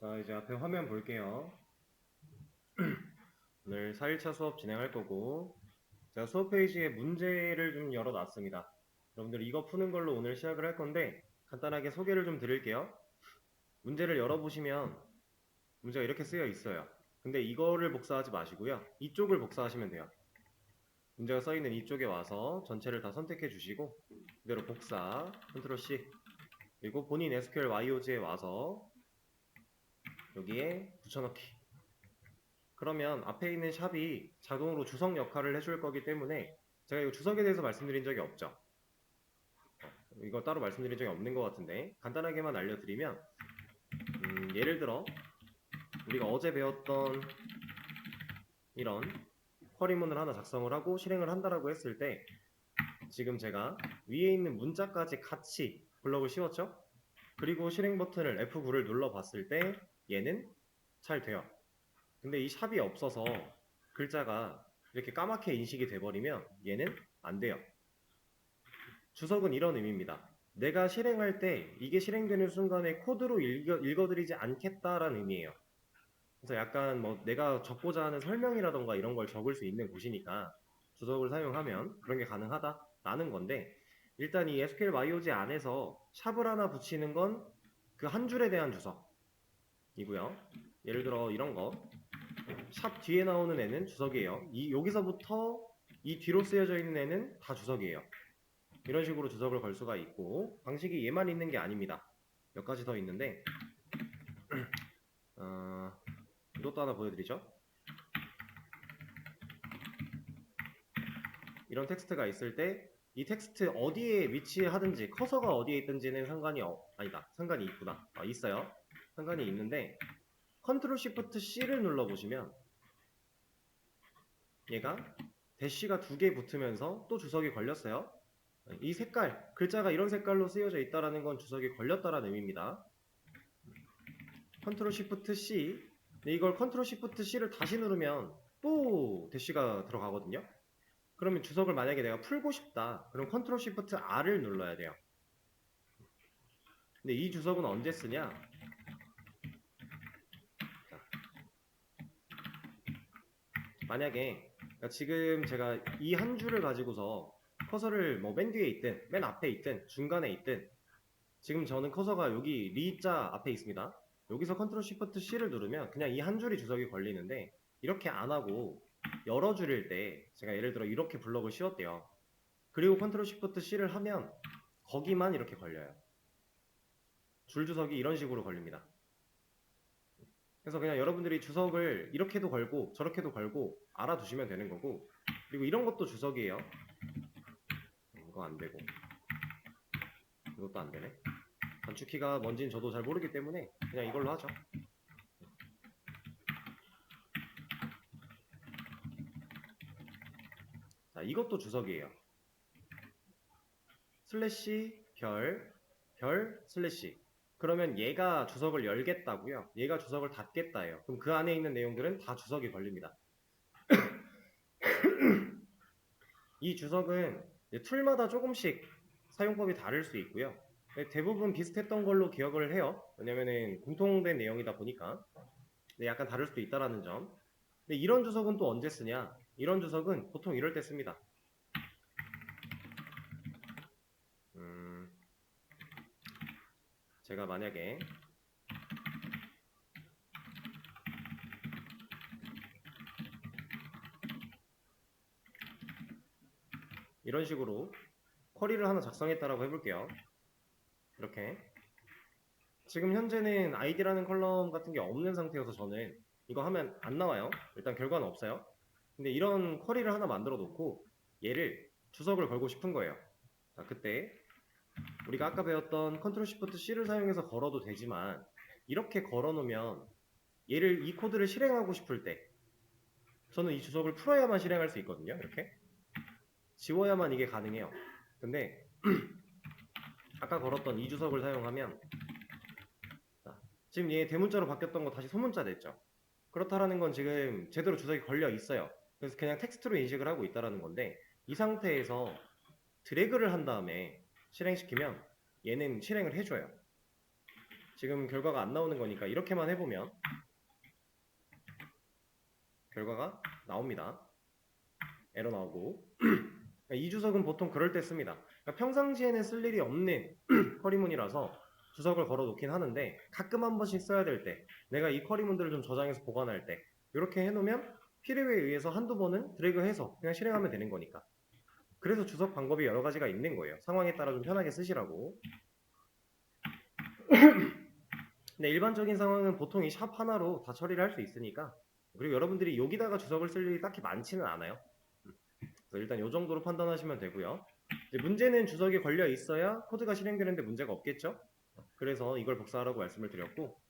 자, 이제 앞에 화면 볼게요. 오늘 4일차 수업 진행할 거고, 제가 수업 페이지에 문제를 좀 열어놨습니다. 여러분들 이거 푸는 걸로 오늘 시작을 할 건데, 간단하게 소개를 좀 드릴게요. 문제를 열어보시면 문제가 이렇게 쓰여 있어요. 근데 이거를 복사하지 마시고요. 이쪽을 복사하시면 돼요. 문제가 써있는 이쪽에 와서 전체를 다 선택해 주시고, 그대로 복사, 컨트롤 C, 그리고 본인 SQL YOG에 와서 여기에 붙여넣기. 그러면 앞에 있는 샵이 자동으로 주석 역할을 해줄 거기 때문에 제가 이거 주석에 대해서 말씀드린 적이 없죠. 이거 따로 말씀드린 적이 없는 것 같은데 간단하게만 알려드리면 예를 들어 우리가 어제 배웠던 이런 쿼리문을 하나 작성을 하고 실행을 한다라고 했을 때 지금 제가 위에 있는 문자까지 같이 블럭을 씌웠죠? 그리고 실행 버튼을 F9를 눌러봤을 때 얘는 잘 돼요. 근데 이 샵이 없어서 글자가 이렇게 까맣게 인식이 돼버리면 얘는 안 돼요. 주석은 이런 의미입니다. 내가 실행할 때 이게 실행되는 순간에 코드로 읽어드리지 않겠다라는 의미예요. 그래서 약간 뭐 내가 적고자 하는 설명이라던가 이런 걸 적을 수 있는 곳이니까 주석을 사용하면 그런 게 가능하다라는 건데 일단 이 SQL YOG 안에서 샵을 하나 붙이는 건 그 한 줄에 대한 주석이고요. 예를 들어 이런 거 샵 뒤에 나오는 애는 주석이에요. 여기서부터 이 뒤로 쓰여져 있는 애는 다 주석이에요. 이런 식으로 주석을 걸 수가 있고 방식이 얘만 있는 게 아닙니다. 몇 가지 더 있는데 이것도 하나 보여드리죠. 이런 텍스트가 있을 때 이 텍스트 어디에 위치하든지 커서가 어디에 있든지는 상관이 아니다. 상관이 있구나. 있어요. 상관이 있는데 컨트롤 시프트 C를 눌러보시면 얘가 대시가 두 개 붙으면서 또 주석이 걸렸어요. 이 색깔, 글자가 이런 색깔로 쓰여져 있다는 건 주석이 걸렸다라는 의미입니다. 컨트롤 시프트 C. 이걸 컨트롤 시프트 C를 다시 누르면 또 대시가 들어가거든요. 그러면 주석을 만약에 내가 풀고 싶다. 그럼 컨트롤 시프트 R을 눌러야 돼요. 근데 이 주석은 언제 쓰냐? 자, 만약에 지금 제가 이 한 줄을 가지고서 커서를 뭐 맨 뒤에 있든 맨 앞에 있든 중간에 있든 지금 저는 커서가 여기 리자 앞에 있습니다. 여기서 컨트롤 시프트 C를 누르면 그냥 이 한 줄이 주석이 걸리는데 이렇게 안 하고 여러 줄일 때 제가 예를 들어 이렇게 블럭을 씌웠대요. 그리고 컨트롤 시프트 C를 하면 거기만 이렇게 걸려요. 줄 주석이 이런 식으로 걸립니다. 그래서 그냥 여러분들이 주석을 이렇게도 걸고 저렇게도 걸고 알아두시면 되는 거고 그리고 이런 것도 주석이에요. 이거 안 되고 이것도 안 되네. 단축키가 뭔지는 저도 잘 모르기 때문에 그냥 이걸로 하죠. 자, 이것도 주석이에요. 슬래시 별 슬래시. 그러면 얘가 주석을 열겠다고요. 얘가 주석을 닫겠다예요. 그럼 그 안에 있는 내용들은 다 주석이 걸립니다. 이 주석은 툴마다 조금씩 사용법이 다를 수 있고요. 대부분 비슷했던 걸로 기억을 해요. 왜냐면은 공통된 내용이다 보니까. 약간 다를 수도 있다라는 점. 근데 이런 주석은 또 언제 쓰냐? 이런 주석은 보통 이럴 때 씁니다. 제가 만약에 이런 식으로 쿼리를 하나 작성했다라고 해볼게요. 이렇게 지금 현재는 id라는 컬럼 같은 게 없는 상태여서 저는 이거 하면 안 나와요. 일단 결과는 없어요. 근데 이런 쿼리를 하나 만들어 놓고 얘를 주석을 걸고 싶은 거예요. 자, 그때 우리가 아까 배웠던 컨트롤 시프트 C를 사용해서 걸어도 되지만 이렇게 걸어 놓으면 얘를 이 코드를 실행하고 싶을 때 저는 이 주석을 풀어야만 실행할 수 있거든요. 이렇게 지워야만 이게 가능해요. 근데 아까 걸었던 이 주석을 사용하면 자, 지금 얘 대문자로 바뀌었던 거 다시 소문자 됐죠. 그렇다라는 건 지금 제대로 주석이 걸려 있어요. 그래서 그냥 텍스트로 인식을 하고 있다라는 건데 이 상태에서 드래그를 한 다음에 실행시키면 얘는 실행을 해줘요. 지금 결과가 안 나오는 거니까 이렇게만 해보면 결과가 나옵니다. 에러 나오고 이 주석은 보통 그럴 때 씁니다. 그러니까 평상시에는 쓸 일이 없는 쿼리문이라서 주석을 걸어 놓긴 하는데 가끔 한 번씩 써야 될 때, 내가 이 쿼리문들을 좀 저장해서 보관할 때 이렇게 해놓으면 필요에 의해서 한두 번은 드래그해서 그냥 실행하면 되는 거니까. 그래서 주석 방법이 여러 가지가 있는 거예요. 상황에 따라 좀 편하게 쓰시라고. 근데 일반적인 상황은 보통 이 샵 하나로 다 처리를 할 수 있으니까, 그리고 여러분들이 여기다가 주석을 쓸 일이 딱히 많지는 않아요. 그래서 일단 이 정도로 판단하시면 되고요. 이제 문제는 주석이 걸려 있어야 코드가 실행되는데 문제가 없겠죠? 그래서 이걸 복사하라고 말씀을 드렸고,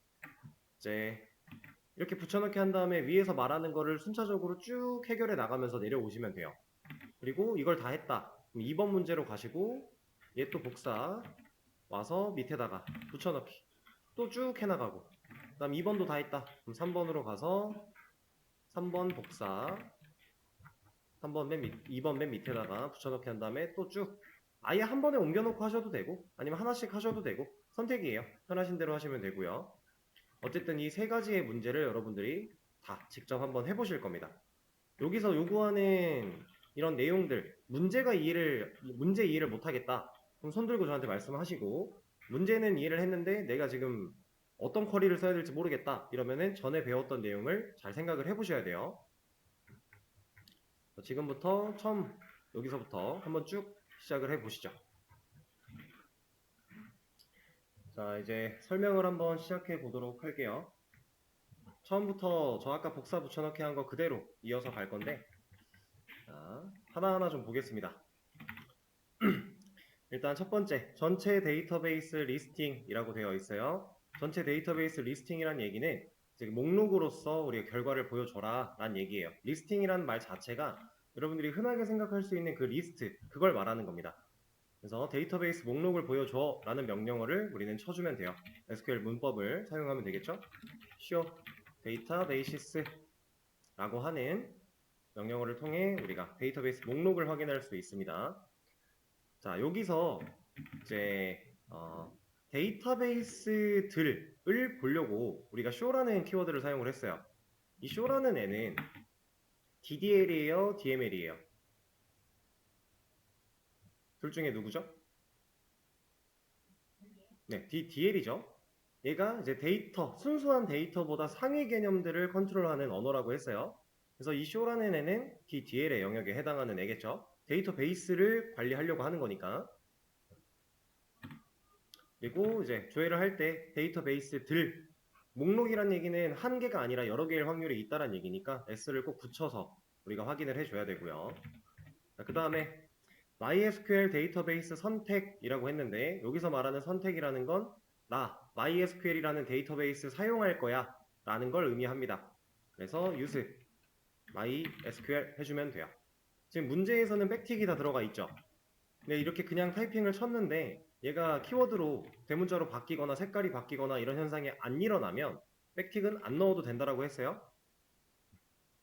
이제 이렇게 붙여넣기 한 다음에 위에서 말하는 거를 순차적으로 쭉 해결해 나가면서 내려오시면 돼요. 그리고 이걸 다 했다. 그럼 2번 문제로 가시고 얘 또 복사 와서 밑에다가 붙여넣기 또 쭉 해나가고, 그 다음 2번도 다 했다. 그럼 3번으로 가서 3번 복사 2번 맨 밑에다가 붙여넣기 한 다음에 또 쭉 아예 한 번에 옮겨놓고 하셔도 되고 아니면 하나씩 하셔도 되고 선택이에요. 편하신 대로 하시면 되고요. 어쨌든 이 세 가지의 문제를 여러분들이 다 직접 한번 해보실 겁니다. 여기서 요구하는 이런 내용들, 문제 이해를 못하겠다. 그럼 손 들고 저한테 말씀하시고, 문제는 이해를 했는데 내가 지금 어떤 쿼리를 써야 될지 모르겠다. 이러면은 전에 배웠던 내용을 잘 생각을 해보셔야 돼요. 지금부터 여기서부터 한번 쭉 시작을 해보시죠. 자, 이제 설명을 한번 시작해 보도록 할게요. 처음부터 저 아까 복사 붙여넣기 한 거 그대로 이어서 갈 건데, 자, 하나하나 좀 보겠습니다. 일단 첫 번째, 전체 데이터베이스 리스팅이라고 되어 있어요. 전체 데이터베이스 리스팅이란 얘기는 지금 목록으로서 우리가 결과를 보여줘라 라는 얘기예요. 리스팅이라는 말 자체가 여러분들이 흔하게 생각할 수 있는 그 리스트, 그걸 말하는 겁니다. 그래서 데이터베이스 목록을 보여줘 라는 명령어를 우리는 쳐주면 돼요. SQL 문법을 사용하면 되겠죠. show databases 라고 하는 명령어를 통해 우리가 데이터베이스 목록을 확인할 수 있습니다. 자, 여기서 이제 데이터베이스들을 보려고 우리가 show라는 키워드를 사용을 했어요. 이 show라는 애는 DDL이에요, DML이에요? 둘 중에 누구죠? 네, DL이죠. 얘가 이제 순수한 데이터보다 상위 개념들을 컨트롤하는 언어라고 했어요. 그래서 이 show라는 애는 DDL의 영역에 해당하는 애겠죠. 데이터베이스를 관리하려고 하는 거니까. 그리고 이제 조회를 할 때 데이터베이스들, 목록이란 얘기는 한 개가 아니라 여러 개일 확률이 있다는 얘기니까 s를 꼭 붙여서 우리가 확인을 해줘야 되고요. 그 다음에 MySQL 데이터베이스 선택이라고 했는데, 여기서 말하는 선택이라는 건 나 MySQL이라는 데이터베이스 사용할 거야 라는 걸 의미합니다. 그래서 use MySQL 해주면 돼요. 지금 문제에서는 백틱이 다 들어가 있죠. 근데 이렇게 그냥 타이핑을 쳤는데 얘가 키워드로 대문자로 바뀌거나 색깔이 바뀌거나 이런 현상이 안 일어나면 백틱은 안 넣어도 된다라고 했어요.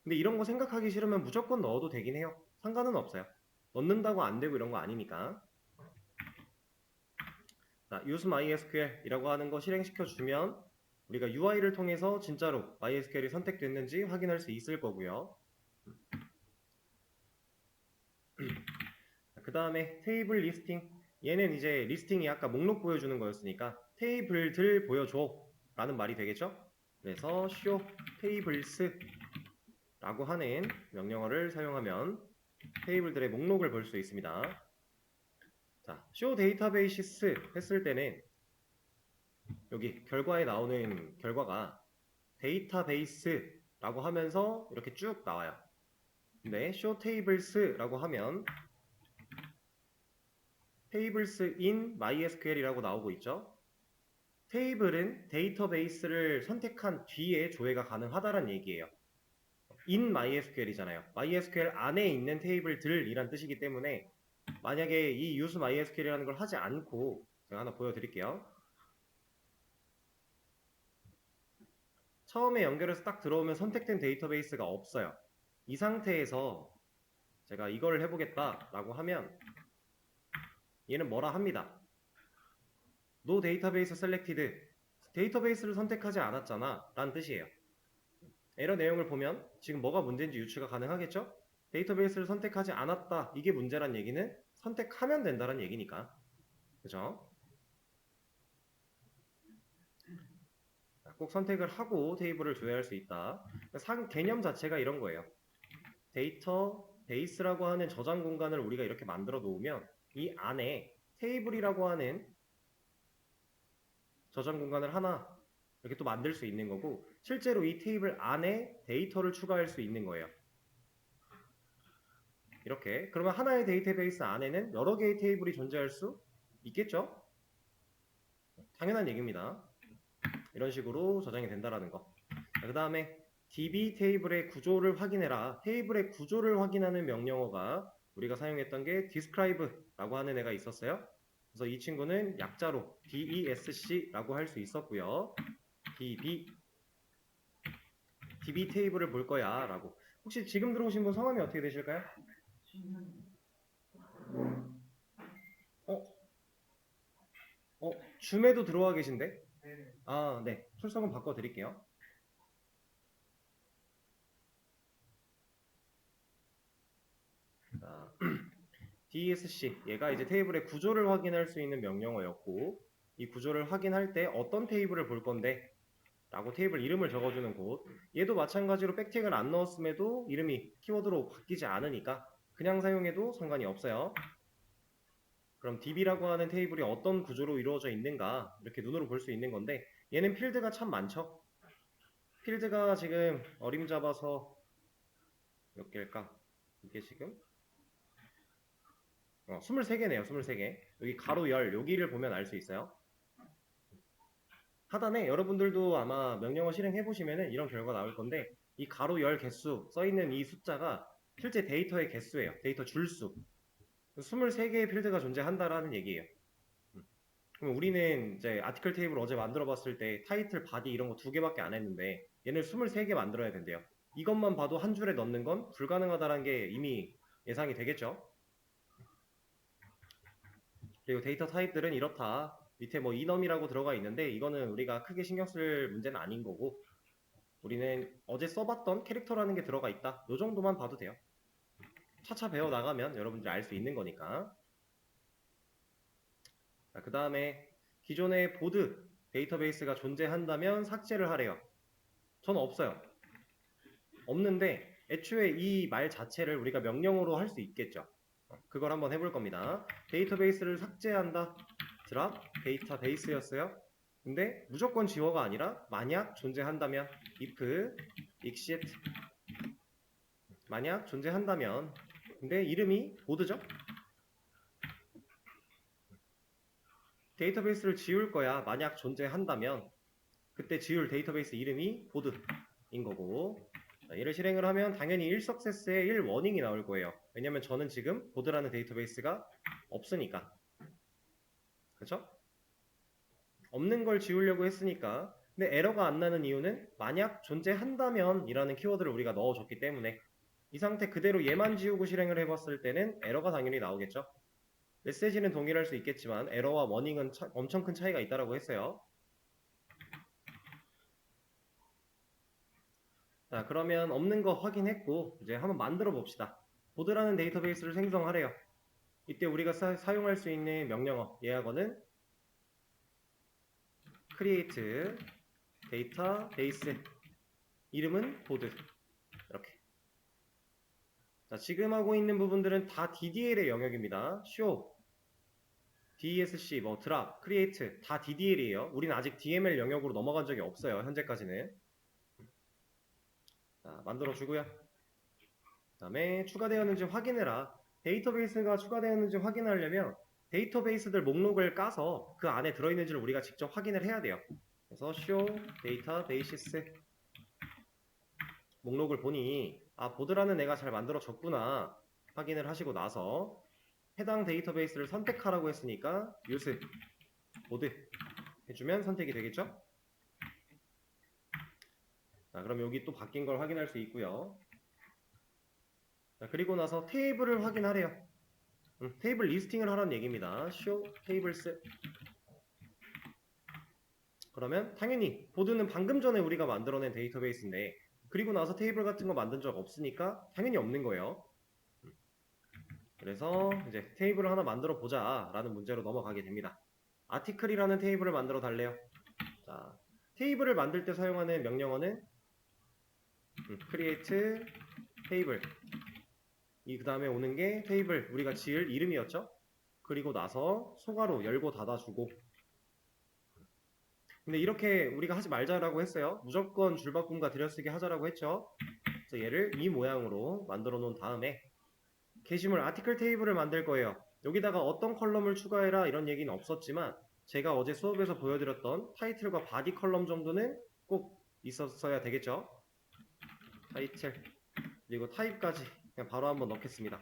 근데 이런 거 생각하기 싫으면 무조건 넣어도 되긴 해요. 상관은 없어요. 넣는다고 안 되고 이런 거 아니니까. 자, use MySQL 이라고 하는 거 실행시켜 주면 우리가 UI를 통해서 진짜로 MySQL이 선택됐는지 확인할 수 있을 거고요. 그 다음에 테이블 리스팅, 얘는 이제 리스팅이 아까 목록 보여주는 거였으니까 테이블들 보여줘 라는 말이 되겠죠. 그래서 show tables 라고 하는 명령어를 사용하면 테이블들의 목록을 볼 수 있습니다. 자, show databases 했을 때는 여기 결과에 나오는 결과가 데이터베이스라고 하면서 이렇게 쭉 나와요. 근데 show tables라고 하면 tables in MySQL이라고 나오고 있죠. 테이블은 데이터베이스를 선택한 뒤에 조회가 가능하다는 얘기예요. in MySQL이잖아요. MySQL 안에 있는 테이블들이란 뜻이기 때문에 만약에 이 use MySQL이라는 걸 하지 않고, 제가 하나 보여드릴게요. 처음에 연결해서 딱 들어오면 선택된 데이터베이스가 없어요. 이 상태에서 제가 이걸 해보겠다라고 하면 얘는 뭐라 합니다. No database selected. 데이터베이스를 선택하지 않았잖아 라는 뜻이에요. 에러 내용을 보면 지금 뭐가 문제인지 유추가 가능하겠죠? 데이터베이스를 선택하지 않았다, 이게 문제란 얘기는 선택하면 된다는 얘기니까. 그죠? 꼭 선택을 하고 테이블을 조회할 수 있다. 개념 자체가 이런 거예요. 데이터 베이스라고 하는 저장 공간을 우리가 이렇게 만들어 놓으면 이 안에 테이블이라고 하는 저장 공간을 하나 이렇게 또 만들 수 있는 거고, 실제로 이 테이블 안에 데이터를 추가할 수 있는 거예요. 이렇게. 그러면 하나의 데이터베이스 안에는 여러 개의 테이블이 존재할 수 있겠죠? 당연한 얘기입니다. 이런 식으로 저장이 된다라는 거. 그 다음에 db 테이블의 구조를 확인해라. 테이블의 구조를 확인하는 명령어가 우리가 사용했던 게 describe라고 하는 애가 있었어요. 그래서 이 친구는 약자로 DESC라고 할 수 있었고요. db 테이블을 볼 거야 라고. 혹시 지금 들어오신 분 성함이 어떻게 되실까요? 줌에도 들어와 계신데? 아, 네. 출석은 바꿔드릴게요. 자, DSC, 얘가 이제 테이블의 구조를 확인할 수 있는 명령어였고, 이 구조를 확인할 때 어떤 테이블을 볼 건데 라고 테이블 이름을 적어주는 곳. 얘도 마찬가지로 백태그를 안 넣었음에도 이름이 키워드로 바뀌지 않으니까 그냥 사용해도 상관이 없어요. 그럼 db라고 하는 테이블이 어떤 구조로 이루어져 있는가 이렇게 눈으로 볼 수 있는 건데, 얘는 필드가 참 많죠. 필드가 지금 어림잡아서 몇 개일까? 이게 지금 23개네요. 23개. 여기 가로 열 여기를 보면 알 수 있어요. 하단에 여러분들도 아마 명령어 실행해 보시면은 이런 결과 나올 건데, 이 가로 열 개수 써있는 이 숫자가 실제 데이터의 개수예요. 데이터 줄수. 23개의 필드가 존재한다라는 얘기예요. 그럼 우리는 이제 아티클 테이블 어제 만들어 봤을 때 타이틀, 바디 이런 거 2개밖에 안 했는데 얘는 23개 만들어야 된대요. 이것만 봐도 한 줄에 넣는 건 불가능하다는 게 이미 예상이 되겠죠. 그리고 데이터 타입들은 이렇다. 밑에 뭐 enum이라고 들어가 있는데 이거는 우리가 크게 신경 쓸 문제는 아닌 거고, 우리는 어제 써봤던 캐릭터라는 게 들어가 있다. 요 정도만 봐도 돼요. 차차 배워 나가면 여러분들이 알 수 있는 거니까. 그 다음에 기존의 보드 데이터베이스가 존재한다면 삭제를 하래요. 저는 없어요. 없는데 애초에 이 말 자체를 우리가 명령어로 할 수 있겠죠. 그걸 한번 해볼 겁니다. 데이터베이스를 삭제한다. 드랍 데이터베이스였어요. 근데 무조건 지워가 아니라 만약 존재한다면 if exit, 만약 존재한다면. 근데 이름이 보드죠? 데이터베이스를 지울 거야. 만약 존재한다면 그때 지울 데이터베이스 이름이 보드인 거고, 얘를 실행을 하면 당연히 1석세스에 1워닝이 나올 거예요. 왜냐면 저는 지금 보드라는 데이터베이스가 없으니까. 그쵸? 없는 걸 지우려고 했으니까. 근데 에러가 안 나는 이유는 만약 존재한다면 이라는 키워드를 우리가 넣어줬기 때문에, 이 상태 그대로 얘만 지우고 실행을 해봤을 때는 에러가 당연히 나오겠죠. 메시지는 동일할 수 있겠지만 에러와 워닝은 엄청 큰 차이가 있다고 했어요. 자, 그러면 없는 거 확인했고 이제 한번 만들어 봅시다. 보드라는 데이터베이스를 생성하래요. 이때 우리가 사용할 수 있는 명령어 예약어는 create database, 이름은 보드. 이렇게. 자, 지금 하고 있는 부분들은 다 DDL의 영역입니다. show, DSC, 뭐 drop, create 다 DDL이에요. 우리는 아직 DML 영역으로 넘어간 적이 없어요. 현재까지는. 자, 만들어 주고요. 그 다음에 추가되었는지 확인해라. 데이터베이스가 추가되었는지 확인하려면 데이터베이스들 목록을 까서 그 안에 들어있는지를 우리가 직접 확인을 해야 돼요. 그래서 show databases 목록을 보니 보드라는 애가 잘 만들어졌구나 확인을 하시고 나서 해당 데이터베이스를 선택하라고 했으니까 use 보드 해주면 선택이 되겠죠? 자, 그럼 여기 또 바뀐 걸 확인할 수 있고요. 자, 그리고 나서 테이블을 확인하래요. 테이블 리스팅을 하라는 얘기입니다. show tables. 그러면 당연히 보드는 방금 전에 우리가 만들어낸 데이터베이스인데 그리고 나서 테이블 같은 거 만든 적 없으니까 당연히 없는 거예요. 그래서 이제 테이블을 하나 만들어 보자 라는 문제로 넘어가게 됩니다. 아티클이라는 테이블을 만들어 달래요. 자, 테이블을 만들 때 사용하는 명령어는 create table. 이 그 다음에 오는 게 테이블 우리가 지을 이름이었죠. 그리고 나서 소괄호 열고 닫아주고. 근데 이렇게 우리가 하지 말자라고 했어요. 무조건 줄바꿈과 들여쓰기 하자라고 했죠. 그래서 얘를 이 모양으로 만들어 놓은 다음에 게시물 아티클 테이블을 만들 거예요. 여기다가 어떤 컬럼을 추가해라 이런 얘기는 없었지만 제가 어제 수업에서 보여드렸던 타이틀과 바디 컬럼 정도는 꼭 있었어야 되겠죠. 타이틀 그리고 타입까지 그냥 바로 한번 넣겠습니다.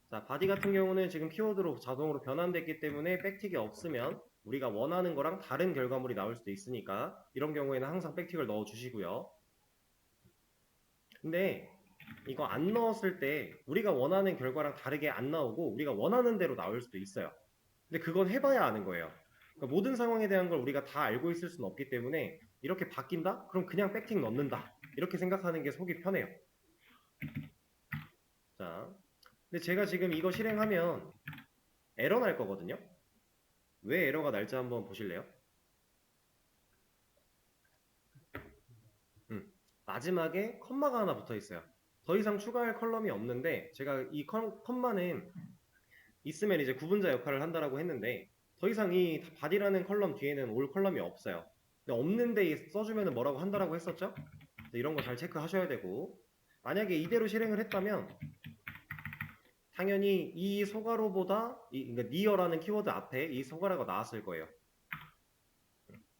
자, 바디 같은 경우는 지금 키워드로 자동으로 변환됐기 때문에 백틱이 없으면 우리가 원하는 거랑 다른 결과물이 나올 수도 있으니까 이런 경우에는 항상 백틱을 넣어 주시고요. 근데 이거 안 넣었을 때 우리가 원하는 결과랑 다르게 안 나오고 우리가 원하는 대로 나올 수도 있어요. 근데 그건 해봐야 아는 거예요. 그러니까 모든 상황에 대한 걸 우리가 다 알고 있을 수는 없기 때문에 이렇게 바뀐다? 그럼 그냥 백틱 넣는다. 이렇게 생각하는 게 속이 편해요. 자, 근데 제가 지금 이거 실행하면 에러 날 거거든요. 왜 에러가 날지 한번 보실래요? 마지막에 컴마가 하나 붙어 있어요. 더 이상 추가할 컬럼이 없는데 제가 이 컴마는 있으면 이제 구분자 역할을 한다라고 했는데 더 이상 이 바디라는 컬럼 뒤에는 올 컬럼이 없어요. 근데 없는데 써주면 뭐라고 한다라고 했었죠? 이런 거 잘 체크하셔야 되고 만약에 이대로 실행을 했다면 당연히 이 소괄호보다 그러니까 니어라는 키워드 앞에 이 소괄호가 나왔을 거예요.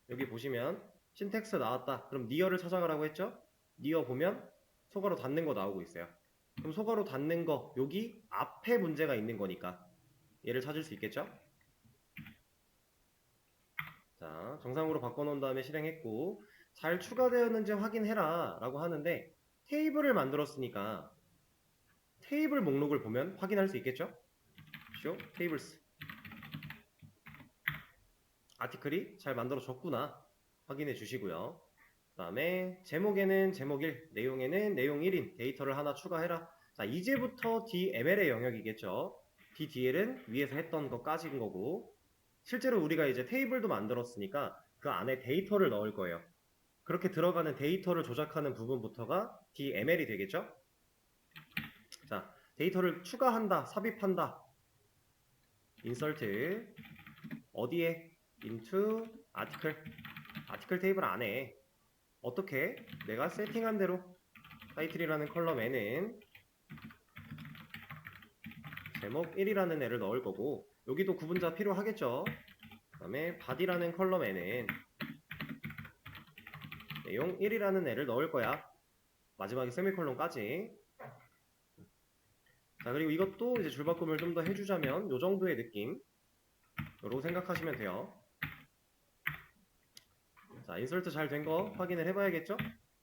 여기 보시면 신텍스 나왔다. 그럼 니어를 찾아가라고 했죠? 니어 보면 소괄호 닫는 거 나오고 있어요. 그럼 소괄호 닫는 거 여기 앞에 문제가 있는 거니까 얘를 찾을 수 있겠죠? 자, 정상으로 바꿔놓은 다음에 실행했고 잘 추가되었는지 확인해라 라고 하는데 테이블을 만들었으니까 테이블 목록을 보면 확인할 수 있겠죠? show tables 아티클이 잘 만들어졌구나 확인해 주시고요. 그 다음에 제목에는 제목 1, 내용에는 내용 1인 데이터를 하나 추가해라. 자, 이제부터 DML의 영역이겠죠. DDL은 위에서 했던 것까지인 거고 실제로 우리가 이제 테이블도 만들었으니까 그 안에 데이터를 넣을 거예요. 그렇게 들어가는 데이터를 조작하는 부분부터가 DML이 되겠죠. 자, 데이터를 추가한다, 삽입한다. insert 어디에? into 아티클 테이블 안에 어떻게? 내가 세팅한 대로 타이틀이라는 컬럼에는 제목 1이라는 애를 넣을 거고 여기도 구분자 필요하겠죠. 그 다음에 바디라는 컬럼에는 내용 1이라는 애를 넣을 거야. 마지막에 세미콜론까지. 자, 그리고 이것도 이제 줄바꿈을 좀 더 해주자면 이 정도의 느낌으로 생각하시면 돼요. 자, 인설트 잘 된 거 확인을 해봐야겠죠?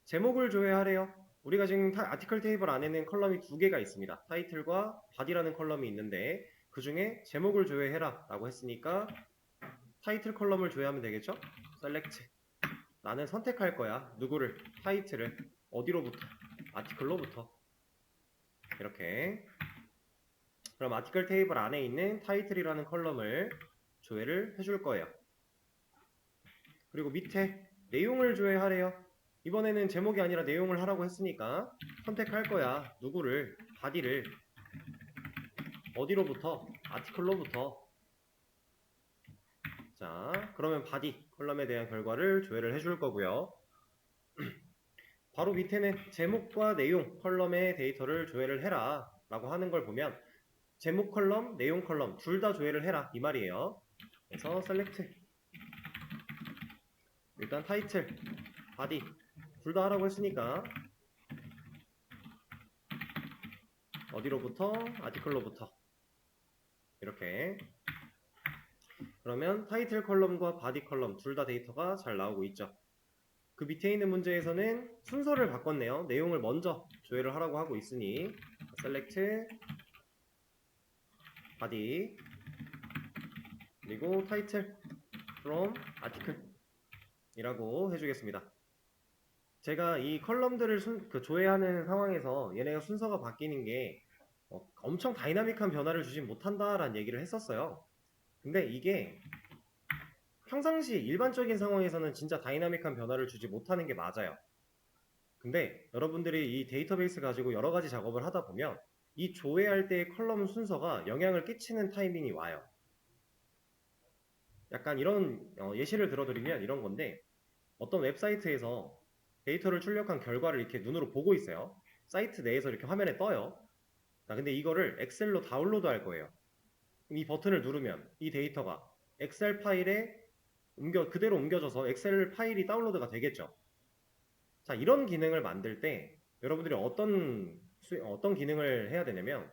제목을 조회하래요. 우리가 지금 아티클 테이블 안에는 컬럼이 두 개가 있습니다. 타이틀과 바디라는 컬럼이 있는데 그 중에 제목을 조회해라 라고 했으니까 타이틀 컬럼을 조회하면 되겠죠? 셀렉트 나는 선택할 거야. 누구를? 타이틀을. 어디로부터? 아티클로부터. 이렇게. 그럼 아티클 테이블 안에 있는 타이틀이라는 컬럼을 조회를 해줄 거예요. 그리고 밑에 내용을 조회하래요. 이번에는 제목이 아니라 내용을 하라고 했으니까 선택할 거야. 누구를? 바디를. 어디로부터? 아티클로부터. 자, 그러면 바디 컬럼에 대한 결과를 조회를 해줄 거고요. 바로 밑에는 제목과 내용 컬럼의 데이터를 조회를 해라 라고 하는 걸 보면 제목 컬럼, 내용 컬럼 둘 다 조회를 해라 이 말이에요. 그래서 셀렉트 일단 타이틀, 바디 둘 다 하라고 했으니까 어디로부터? 아티클로부터. 이렇게. 그러면 타이틀 컬럼과 바디 컬럼 둘 다 데이터가 잘 나오고 있죠. 그 밑에 있는 문제에서는 순서를 바꿨네요. 내용을 먼저 조회를 하라고 하고 있으니 셀렉트 body 그리고 타이틀 from article 이라고 해주겠습니다. 제가 이 컬럼들을 조회하는 상황에서 얘네가 순서가 바뀌는 게 엄청 다이나믹한 변화를 주진 못한다라는 얘기를 했었어요. 근데 이게 평상시 일반적인 상황에서는 진짜 다이나믹한 변화를 주지 못하는 게 맞아요. 근데 여러분들이 이 데이터베이스 가지고 여러 가지 작업을 하다 보면 이 조회할 때의 컬럼 순서가 영향을 끼치는 타이밍이 와요. 약간 이런 예시를 들어드리면 이런 건데, 어떤 웹사이트에서 데이터를 출력한 결과를 이렇게 눈으로 보고 있어요. 사이트 내에서 이렇게 화면에 떠요. 근데 이거를 엑셀로 다운로드 할 거예요. 이 버튼을 누르면 이 데이터가 엑셀 파일에 그대로 옮겨져서 엑셀 파일이 다운로드가 되겠죠. 자, 이런 기능을 만들 때 여러분들이 어떤 기능을 해야 되냐면,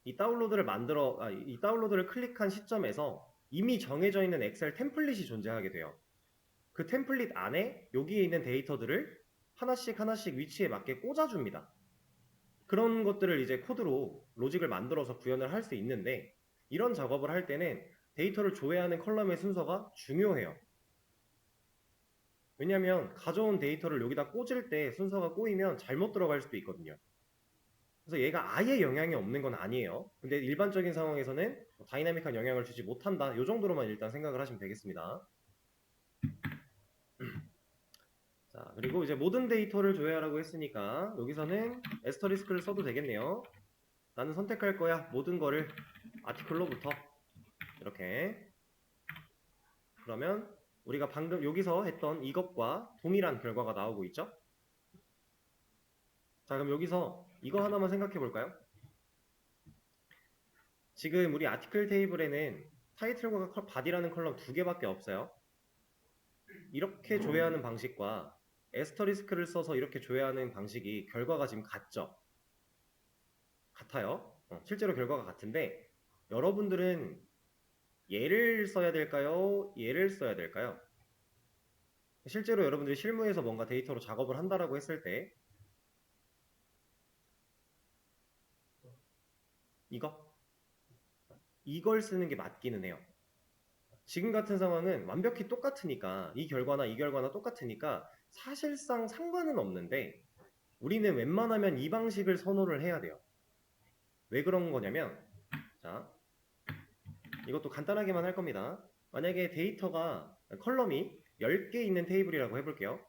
이 다운로드를 클릭한 시점에서 이미 정해져 있는 엑셀 템플릿이 존재하게 돼요. 그 템플릿 안에 여기에 있는 데이터들을 하나씩 위치에 맞게 꽂아줍니다. 그런 것들을 이제 코드로 로직을 만들어서 구현을 할 수 있는데, 이런 작업을 할 때는 데이터를 조회하는 컬럼의 순서가 중요해요. 왜냐하면 가져온 데이터를 여기다 꽂을 때 순서가 꼬이면 잘못 들어갈 수도 있거든요. 그래서 얘가 아예 영향이 없는 건 아니에요. 근데 일반적인 상황에서는 다이나믹한 영향을 주지 못한다. 이 정도로만 일단 생각을 하시면 되겠습니다. 자, 그리고 이제 모든 데이터를 조회하라고 했으니까 여기서는 에스터리스크를 써도 되겠네요. 나는 선택할 거야. 모든 거를 아티클로부터 이렇게. 그러면 우리가 방금 여기서 했던 이것과 동일한 결과가 나오고 있죠? 자, 그럼 여기서 이거 하나만 생각해 볼까요? 지금 우리 아티클 테이블에는 타이틀과 바디라는 컬럼 두 개밖에 없어요. 이렇게 조회하는 방식과 에스터리스크를 써서 이렇게 조회하는 방식이 결과가 지금 같아요. 실제로 결과가 같은데, 여러분들은 얘를 써야 될까요? 얘를 써야 될까요? 실제로 여러분들이 실무에서 뭔가 데이터로 작업을 한다라고 했을 때 이걸 쓰는 게 맞기는 해요. 지금 같은 상황은 완벽히 똑같으니까, 이 결과나 똑같으니까 사실상 상관은 없는데, 우리는 웬만하면 이 방식을 선호를 해야 돼요. 왜 그런 거냐면, 자, 이것도 간단하게만 할 겁니다. 만약에 컬럼이 10개 있는 테이블이라고 해볼게요.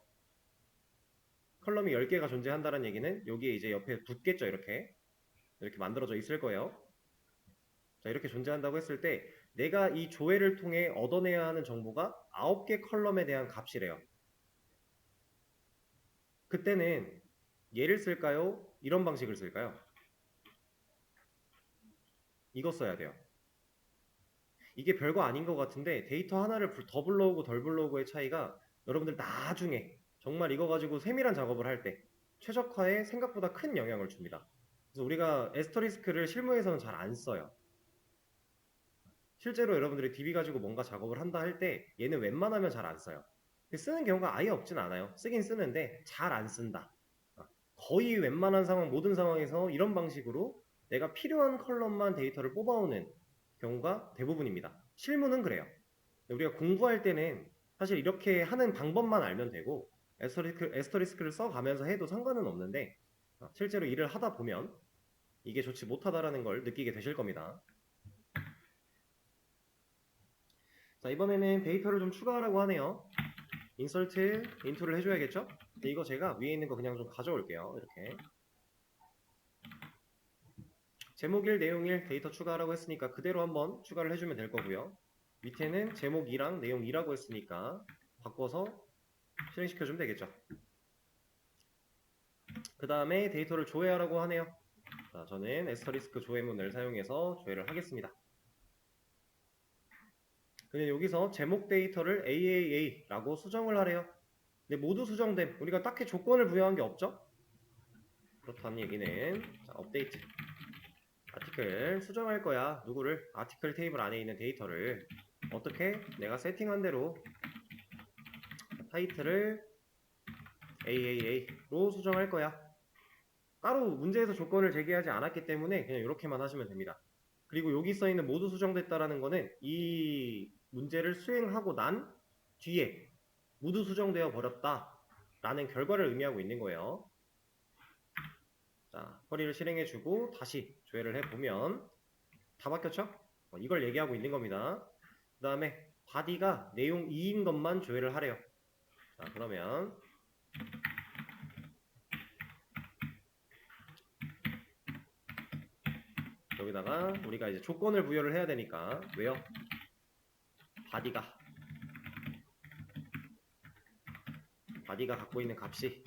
컬럼이 10개가 존재한다는 얘기는 여기에 이제 옆에 붙겠죠. 이렇게 만들어져 있을 거예요. 자, 이렇게 존재한다고 했을 때 내가 이 조회를 통해 얻어내야 하는 정보가 9개 컬럼에 대한 값이래요. 그때는 얘를 쓸까요? 이런 방식을 쓸까요? 이거 써야 돼요. 이게 별거 아닌 것 같은데 데이터 하나를 더 불러오고 덜 불러오고의 차이가 여러분들 나중에 정말 이거 가지고 세밀한 작업을 할 때 최적화에 생각보다 큰 영향을 줍니다. 그래서 우리가 에스터리스크를 실무에서는 잘 안 써요. 실제로 여러분들이 DB 가지고 뭔가 작업을 한다 할 때 얘는 웬만하면 잘 안 써요. 쓰는 경우가 아예 없진 않아요. 쓰긴 쓰는데 잘 안 쓴다. 거의 웬만한 모든 상황에서 이런 방식으로 내가 필요한 컬럼만 데이터를 뽑아오는 경우가 대부분입니다. 실무는 그래요. 우리가 공부할 때는 사실 이렇게 하는 방법만 알면 되고 에스터리스크를 써가면서 해도 상관은 없는데, 실제로 일을 하다 보면 이게 좋지 못하다라는 걸 느끼게 되실 겁니다. 자, 이번에는 데이터를 좀 추가하라고 하네요. 인설트, 인투를 해줘야겠죠? 근데 이거 제가 위에 있는 거 그냥 좀 가져올게요. 이렇게. 제목 1, 내용 1 데이터 추가하라고 했으니까 그대로 한번 추가를 해주면 될 거고요. 밑에는 제목 2랑 내용 2라고 했으니까 바꿔서 실행시켜주면 되겠죠. 그 다음에 데이터를 조회하라고 하네요. 자, 저는 에스터리스크 조회문을 사용해서 조회를 하겠습니다. 그냥 여기서 제목 데이터를 AAA라고 수정을 하래요. 근데 모두 수정됨. 우리가 딱히 조건을 부여한 게 없죠? 그렇다는 얘기는 자, 업데이트 아티클 수정할 거야. 누구를? 아티클 테이블 안에 있는 데이터를 어떻게? 내가 세팅한 대로 타이틀을 AAA로 수정할 거야. 따로 문제에서 조건을 제기하지 않았기 때문에 그냥 이렇게만 하시면 됩니다. 그리고 여기 써있는 모두 수정됐다라는 거는 이 문제를 수행하고 난 뒤에 모두 수정되어 버렸다 라는 결과를 의미하고 있는 거예요. 자, 쿼리를 실행해주고 다시 조회를 해보면 다 바뀌었죠? 이걸 얘기하고 있는 겁니다. 그 다음에 body가 내용 2인 것만 조회를 하래요. 자, 그러면 여기다가 우리가 이제 조건을 부여를 해야 되니까 왜요? body가 갖고 있는 값이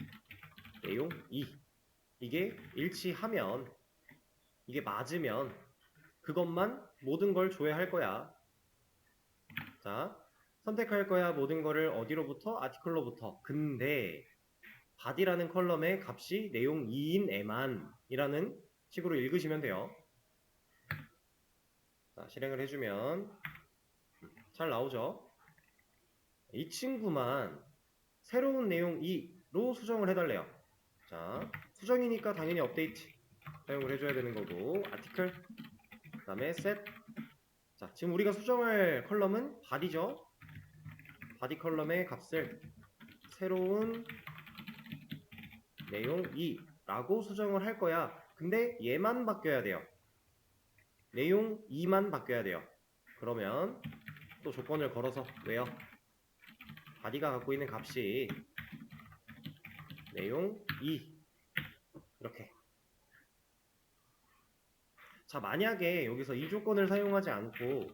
내용 2 이게 일치하면 이게 맞으면 그것만 모든 걸 조회할 거야. 자, 선택할 거야 모든 거를 어디로부터? 아티클로부터. 근데 body라는 컬럼의 값이 내용 2인 애만 이라는 식으로 읽으시면 돼요. 자, 실행을 해주면 잘 나오죠? 이 친구만 새로운 내용 2로 수정을 해달래요. 자, 수정이니까 당연히 업데이트 사용을 해줘야 되는 거고 아티클 그 다음에 set. 자, 지금 우리가 수정할 컬럼은 body죠. body 컬럼의 값을 새로운 내용 2라고 수정을 할 거야. 근데 얘만 바뀌어야 돼요. 내용 2만 바뀌어야 돼요. 그러면 또 조건을 걸어서 왜요? body가 갖고 있는 값이 내용 2 이렇게. 자, 만약에 여기서 이 조건을 사용하지 않고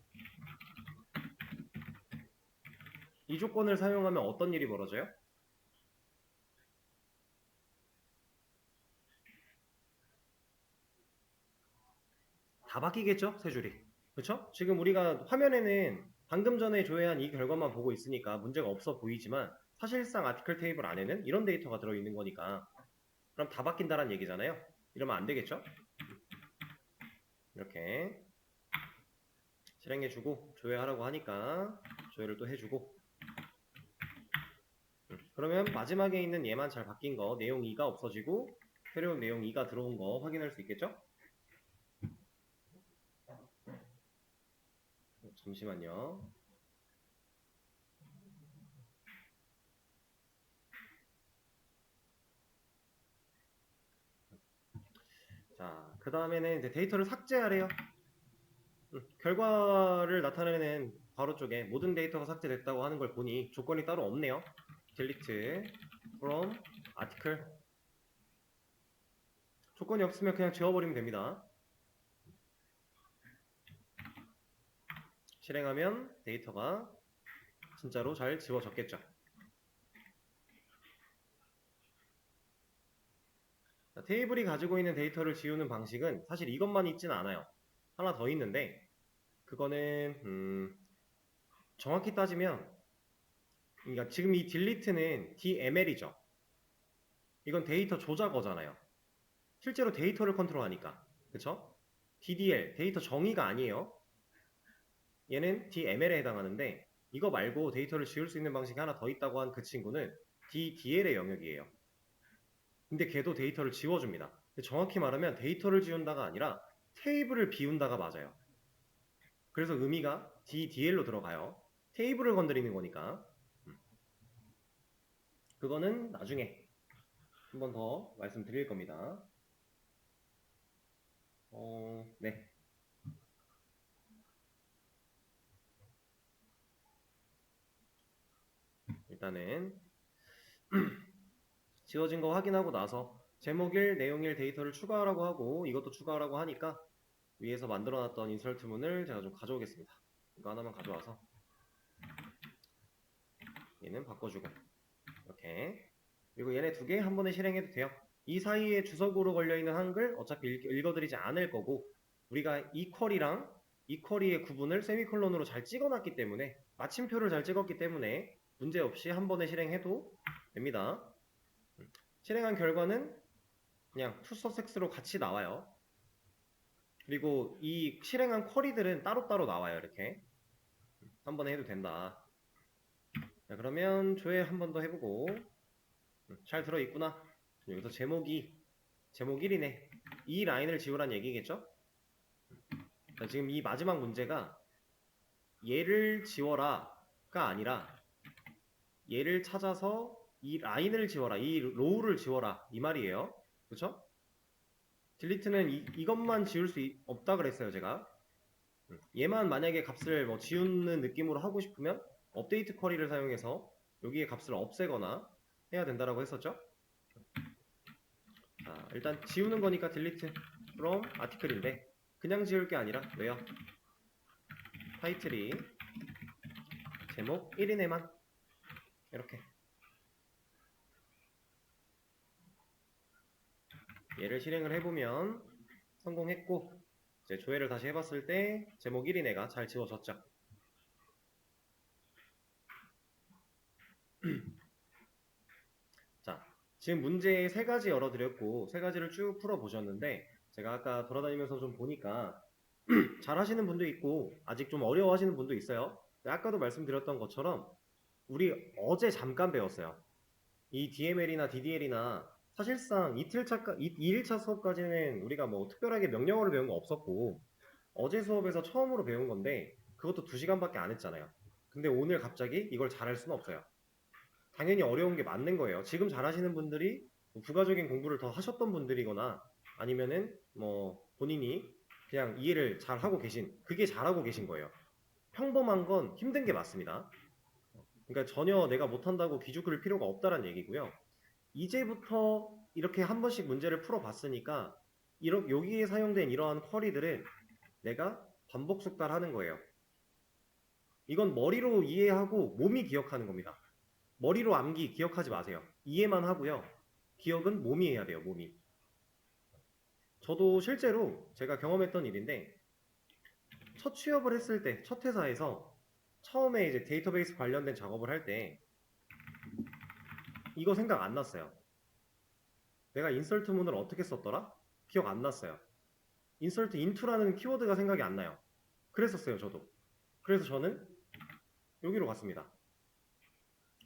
이 조건을 사용하면 어떤 일이 벌어져요? 다 바뀌겠죠? 세 줄이. 그렇죠? 지금 우리가 화면에는 방금 전에 조회한 이 결과만 보고 있으니까 문제가 없어 보이지만 사실상 아티클 테이블 안에는 이런 데이터가 들어있는 거니까 그럼 다 바뀐다는 얘기잖아요. 이러면 안 되겠죠? 이렇게 실행해주고 조회하라고 하니까 조회를 또 해주고 그러면 마지막에 있는 얘만 잘 바뀐 거 내용 2가 없어지고 새로운 내용 2가 들어온 거 확인할 수 있겠죠? 잠시만요. 자, 그 다음에는 이제 데이터를 삭제하래요. 결과를 나타내는 괄호 쪽에 모든 데이터가 삭제됐다고 하는 걸 보니 조건이 따로 없네요. delete from article. 조건이 없으면 그냥 지워버리면 됩니다. 실행하면 데이터가 진짜로 잘 지워졌겠죠. 자, 테이블이 가지고 있는 데이터를 지우는 방식은 사실 이것만 있진 않아요. 하나 더 있는데 그거는 정확히 따지면 그러니까 지금 이 delete는 DML이죠. 이건 데이터 조작어잖아요. 실제로 데이터를 컨트롤하니까. 그쵸? DDL, 데이터 정의가 아니에요. 얘는 DML에 해당하는데 이거 말고 데이터를 지울 수 있는 방식이 하나 더 있다고 한 그 친구는 DDL의 영역이에요. 근데 걔도 데이터를 지워줍니다. 정확히 말하면 데이터를 지운다가 아니라 테이블을 비운다가 맞아요. 그래서 의미가 DDL로 들어가요. 테이블을 건드리는 거니까. 그거는 나중에 한 번 더 말씀드릴 겁니다. 네. 일단은 지워진 거 확인하고 나서 제목 1, 내용 1 데이터를 추가하라고 하고 이것도 추가하라고 하니까 위에서 만들어놨던 인설트문을 제가 좀 가져오겠습니다. 이거 하나만 가져와서 얘는 바꿔주고 이렇게 그리고 얘네 두 개 한 번에 실행해도 돼요. 이 사이에 주석으로 걸려있는 한글 어차피 읽어드리지 않을 거고 우리가 이 쿼리랑 이 쿼리의 구분을 세미콜론으로 잘 찍어놨기 때문에 마침표를 잘 찍었기 때문에 문제없이 한 번에 실행해도 됩니다. 실행한 결과는 그냥 투서섹스로 같이 나와요. 그리고 이 실행한 쿼리들은 따로따로 나와요. 이렇게 한 번에 해도 된다. 자, 그러면 조회 한 번 더 해보고 잘 들어있구나. 여기서 제목 1이네. 이 라인을 지우란 얘기겠죠? 자, 지금 이 마지막 문제가 얘를 지워라가 아니라 얘를 찾아서 이 라인을 지워라, 이 로우를 지워라 이 말이에요. 그쵸? 딜리트는 이것만 지울 수 없다 그랬어요 제가. 얘만 만약에 값을 뭐 지우는 느낌으로 하고 싶으면 업데이트 쿼리를 사용해서 여기에 값을 없애거나 해야 된다라고 했었죠. 자, 일단 지우는 거니까 딜리트 from 아티클인데 그냥 지울 게 아니라 왜요? 타이틀이 제목 1인에만 이렇게 얘를 실행을 해보면 성공했고 이제 조회를 다시 해봤을 때 제목 1인애가 잘 지워졌죠. 자, 지금 문제 세 가지 열어드렸고 세 가지를 쭉 풀어보셨는데 제가 아까 돌아다니면서 좀 보니까 잘 하시는 분도 있고 아직 좀 어려워하시는 분도 있어요. 아까도 말씀드렸던 것처럼 우리 어제 잠깐 배웠어요. 이 DML이나 DDL이나 사실상 2일차 수업까지는 우리가 뭐 특별하게 명령어를 배운 거 없었고 어제 수업에서 처음으로 배운 건데 그것도 2시간밖에 안 했잖아요. 근데 오늘 갑자기 이걸 잘할 수는 없어요. 당연히 어려운 게 맞는 거예요. 지금 잘하시는 분들이 뭐 부가적인 공부를 더 하셨던 분들이거나 아니면은 뭐 본인이 그냥 이해를 잘 하고 계신, 그게 잘하고 계신 거예요. 평범한 건 힘든 게 맞습니다. 그러니까 전혀 내가 못한다고 기죽을 필요가 없다는 얘기고요. 이제부터 이렇게 한 번씩 문제를 풀어봤으니까 여기에 사용된 이러한 쿼리들은 내가 반복 숙달하는 거예요. 이건 머리로 이해하고 몸이 기억하는 겁니다. 머리로 암기 기억하지 마세요. 이해만 하고요. 기억은 몸이 해야 돼요. 몸이. 저도 실제로 제가 경험했던 일인데 첫 취업을 했을 때 첫 회사에서 처음에 이제 데이터베이스 관련된 작업을 할 때 이거 생각 안 났어요. 내가 인설트 문을 어떻게 썼더라? 기억 안 났어요. 인설트 인투라는 키워드가 생각이 안 나요. 그랬었어요, 저도. 그래서 저는 여기로 갔습니다.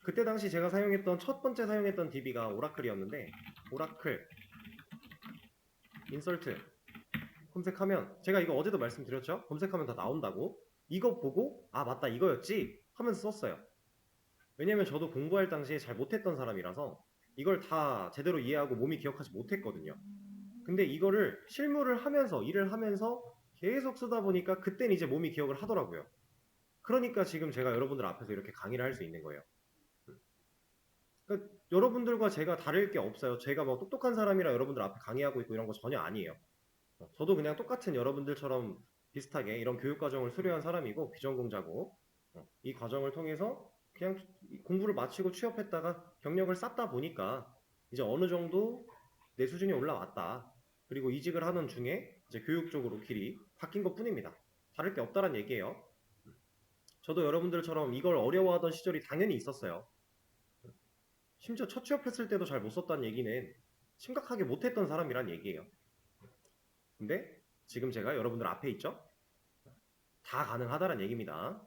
그때 당시 제가 첫 번째 사용했던 DB가 오라클이었는데 오라클 인설트 검색하면 제가 이거 어제도 말씀드렸죠? 검색하면 다 나온다고. 이거 보고 아 맞다 이거였지 하면서 썼어요. 왜냐면 저도 공부할 당시에 잘 못했던 사람이라서 이걸 다 제대로 이해하고 몸이 기억하지 못했거든요. 근데 이거를 실무를 하면서 일을 하면서 계속 쓰다 보니까 그땐 이제 몸이 기억을 하더라고요. 그러니까 지금 제가 여러분들 앞에서 이렇게 강의를 할 수 있는 거예요. 그러니까 여러분들과 제가 다를 게 없어요. 제가 뭐 똑똑한 사람이라 여러분들 앞에 강의하고 있고 이런 거 전혀 아니에요. 저도 그냥 똑같은 여러분들처럼 비슷하게 이런 교육 과정을 수료한 사람이고 비전공자고 이 과정을 통해서 그냥 공부를 마치고 취업했다가 경력을 쌓다 보니까 이제 어느 정도 내 수준이 올라왔다. 그리고 이직을 하는 중에 이제 교육 쪽으로 길이 바뀐 것 뿐입니다. 다를 게 없다란 얘기예요. 저도 여러분들처럼 이걸 어려워하던 시절이 당연히 있었어요. 심지어 첫 취업했을 때도 잘 못 썼다는 얘기는 심각하게 못했던 사람이란 얘기예요. 근데 지금 제가 여러분들 앞에 있죠? 다 가능하다는 얘기입니다.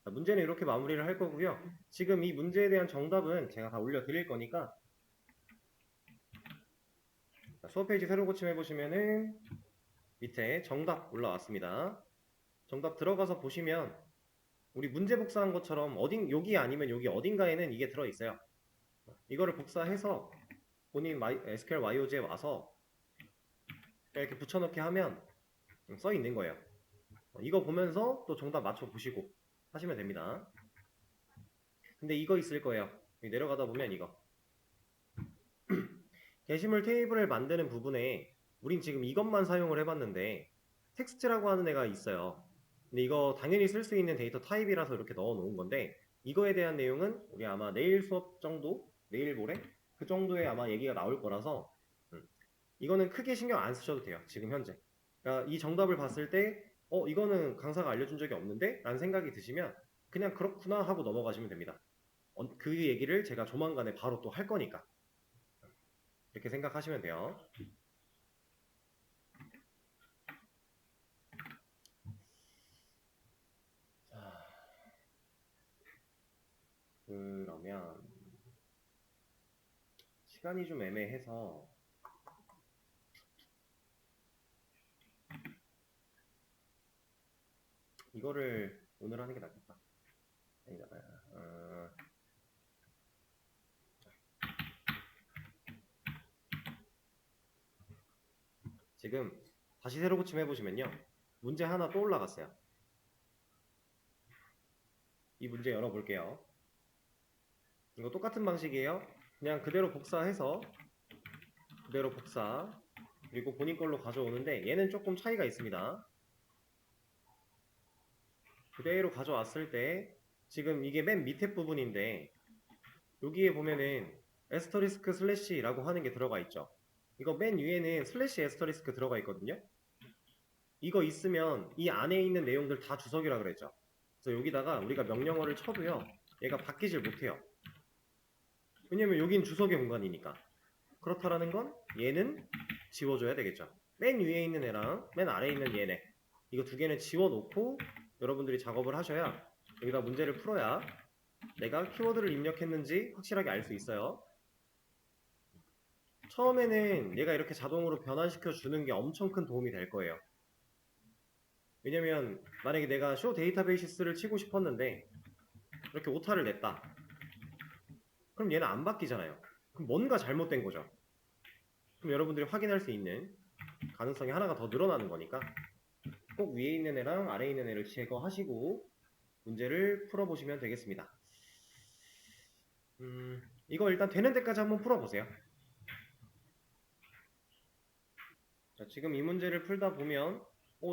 자, 문제는 이렇게 마무리를 할 거고요. 지금 이 문제에 대한 정답은 제가 다 올려드릴 거니까 수업 페이지 새로 고침해 보시면은 밑에 정답 올라왔습니다. 정답 들어가서 보시면 우리 문제 복사한 것처럼 여기 아니면 여기 어딘가에는 이게 들어있어요. 이거를 복사해서 본인 SQL YOG에 와서 이렇게 붙여넣기 하면 써 있는 거예요. 이거 보면서 또 정답 맞춰 보시고 하시면 됩니다. 근데 이거 있을 거예요. 내려가다 보면 이거 게시물 테이블을 만드는 부분에 우린 지금 이것만 사용을 해봤는데 텍스트라고 하는 애가 있어요. 근데 이거 당연히 쓸 수 있는 데이터 타입이라서 이렇게 넣어 놓은 건데 이거에 대한 내용은 우리 아마 내일 수업 정도, 내일 모레 그 정도에 아마 얘기가 나올 거라서 이거는 크게 신경 안 쓰셔도 돼요. 지금 현재. 그러니까 이 정답을 봤을 때 이거는 강사가 알려준 적이 없는데? 라는 생각이 드시면 그냥 그렇구나 하고 넘어가시면 됩니다. 그 얘기를 제가 조만간에 바로 또 할 거니까 이렇게 생각하시면 돼요. 자, 그러면 시간이 좀 애매해서 이거를 오늘 하는 게 낫겠다. 아니다. 지금 다시 새로 고침 해보시면요. 문제 하나 또 올라갔어요. 이 문제 열어볼게요. 이거 똑같은 방식이에요. 그냥 그대로 복사해서 그대로 복사 그리고 본인 걸로 가져오는데 얘는 조금 차이가 있습니다. 그대로 가져왔을 때 지금 이게 맨 밑에 부분인데 여기에 보면은 에스터리스크 슬래시라고 하는 게 들어가 있죠. 이거 맨 위에는 슬래시 에스터리스크 들어가 있거든요. 이거 있으면 이 안에 있는 내용들 다 주석이라 그랬죠. 그래서 여기다가 우리가 명령어를 쳐도요. 얘가 바뀌질 못해요. 왜냐면 여긴 주석의 공간이니까. 그렇다라는 건 얘는 지워줘야 되겠죠. 맨 위에 있는 애랑 맨 아래에 있는 얘네. 이거 두 개는 지워놓고 여러분들이 작업을 하셔야 여기다 문제를 풀어야 내가 키워드를 입력했는지 확실하게 알 수 있어요. 처음에는 얘가 이렇게 자동으로 변환시켜 주는 게 엄청 큰 도움이 될 거예요. 왜냐면 만약에 내가 show 데이터베이시스를 치고 싶었는데 이렇게 오타를 냈다. 그럼 얘는 안 바뀌잖아요. 그럼 뭔가 잘못된 거죠. 그럼 여러분들이 확인할 수 있는 가능성이 하나가 더 늘어나는 거니까 꼭 위에 있는 애랑 아래에 있는 애를 제거하시고 문제를 풀어보시면 되겠습니다. 이거 일단 되는 데까지 한번 풀어보세요. 자, 지금 이 문제를 풀다 보면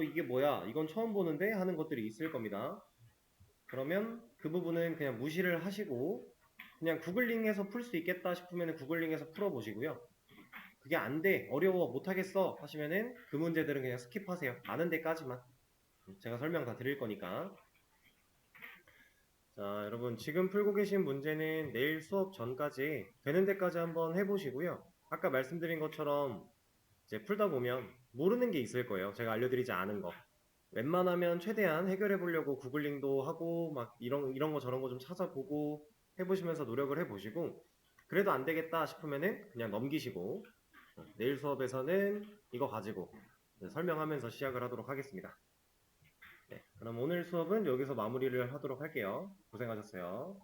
이게 뭐야? 이건 처음 보는데? 하는 것들이 있을 겁니다. 그러면 그 부분은 그냥 무시를 하시고 그냥 구글링해서 풀 수 있겠다 싶으면 구글링해서 풀어보시고요. 그게 안 돼, 어려워, 못하겠어 하시면은 그 문제들은 그냥 스킵하세요. 아는 데까지만. 제가 설명 다 드릴 거니까. 자, 여러분 지금 풀고 계신 문제는 내일 수업 전까지 되는 데까지 한번 해보시고요. 아까 말씀드린 것처럼 이제 풀다 보면 모르는 게 있을 거예요. 제가 알려드리지 않은 거. 웬만하면 최대한 해결해 보려고 구글링도 하고 막 이런 거 저런 거 좀 찾아보고 해보시면서 노력을 해보시고 그래도 안 되겠다 싶으면은 그냥 넘기시고 내일 수업에서는 이거 가지고 설명하면서 시작을 하도록 하겠습니다. 네, 그럼 오늘 수업은 여기서 마무리를 하도록 할게요. 고생하셨어요.